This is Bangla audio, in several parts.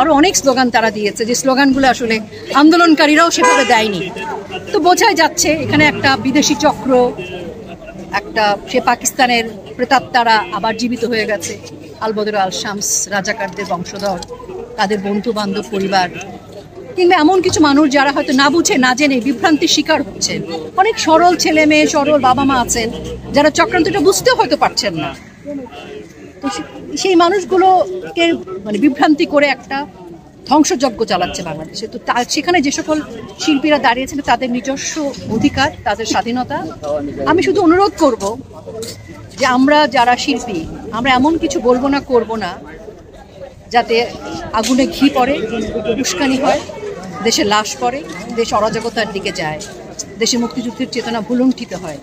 আরো অনেক স্লোগান তারা দিয়েছে, যে স্লোগানগুলো আসলে আন্দোলনকারীরাও সেভাবে দেয়নি। তো বোঝাই যাচ্ছে এখানে একটা বিদেশি চক্র, একটা সে পাকিস্তানের প্রেতাত্মারা আবার জীবিত হয়ে গেছে, আলবদর আল শামস রাজাকারদের বংশধর, তাদের বন্ধু বান্ধব পরিবার, কিংবা এমন কিছু মানুষ যারা হয়তো না বুঝে না জেনে বিভ্রান্তির শিকার হচ্ছেন। অনেক সরল ছেলে মেয়ে, সরল বাবা মা আছেন যারা চক্রান্তটা বুঝতেও হয়তো পারছেন না। তো সেই মানুষগুলোকে মানে বিভ্রান্তি করে একটা ধ্বংসযজ্ঞ চালাচ্ছে বাংলাদেশে। তো সেখানে যে সকল শিল্পীরা দাঁড়িয়েছেন তাদের নিজস্ব অধিকার, তাদের স্বাধীনতা। আমি শুধু অনুরোধ করব যে আমরা যারা শিল্পী, আমরা এমন কিছু বলবো না, করব না যাতে আগুনে ঘি পড়ে, উস্কানি হয়, দেশে লাশ পড়ে, দেশ অরাজকতার দিকে যায়, দেশে মুক্তিযুদ্ধের চেতনা ভুলুণ্ঠিত হয়।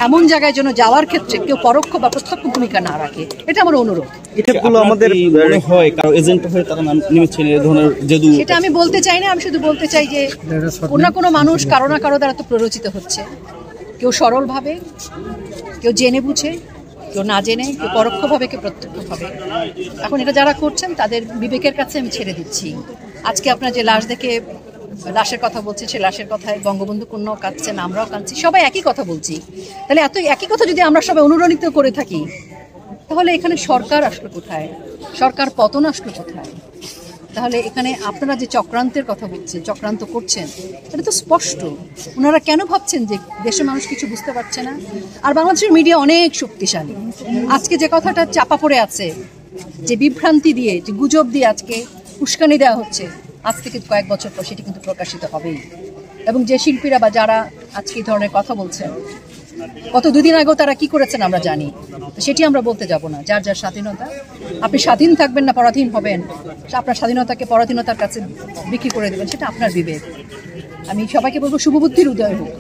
এমন জায়গায় যেন যাওয়ার ক্ষেত্রে কেউ পরোক্ষ বা প্রত্যক্ষ ভূমিকা না রাখে, এটা আমার অনুরোধ। আমাদের হয় কারো এজেন্ট হয়ে তারা নেমেছেন এই ধরনের জাদু, সেটা আমি বলতে চাই না। আমি শুধু বলতে চাই যে কোনো না কোনো মানুষ কারো না কারো দ্বারা তো প্ররোচিত হচ্ছে, কেউ সরলভাবে, কেউ জেনে বুঝে, কেউ না জেনে, কেউ পরোক্ষভাবে, কেউ প্রত্যক্ষভাবে। এখন এটা যারা করছেন তাদের বিবেকের কাছে আমি ছেড়ে দিচ্ছি। আজকে আপনার যে লাশ দেখে লাশের কথা বলছে, সে লাশের কথায় বঙ্গবন্ধু কন্যাও কাঁদছেন, আমরাও কাঁদছি, সবাই একই কথা বলছি। তাহলে এত একই কথা যদি আমরা সবাই অনুরণিত করে থাকি, তাহলে এখানে সরকার আসলো কোথায়? সরকার পতন আসলো কোথায়? তাহলে এখানে আপনারা যে চক্রান্তের কথা বলছেন, চক্রান্ত করছেন, এটা তো স্পষ্ট। ওনারা কেন ভাবছেন যে দেশের মানুষ কিছু বুঝতে পারছে না? আর বাংলাদেশের মিডিয়া অনেক শক্তিশালী। আজকে যে কথাটা চাপা পড়ে আছে, যে বিভ্রান্তি দিয়ে, যে গুজব দিয়ে আজকে উস্কানি দেওয়া হচ্ছে, আজ থেকে কয়েক বছর পর সেটি কিন্তু প্রকাশিত হবেই। এবং যে শিল্পীরা বা যারা আজকে এই ধরনের কথা বলছেন, গত দুদিন আগেও তারা কি করেছেন আমরা জানি। সেটি আমরা বলতে যাব না। যার যার স্বাধীনতা, আপনি স্বাধীন থাকবেন না পরাধীন হবেন, আপনার স্বাধীনতাকে পরাধীনতার কাছে বিক্রি করে দেবেন, সেটা আপনার বিবেক। আমি সবাইকে বলবো শুভবুদ্ধির উদয় হোক।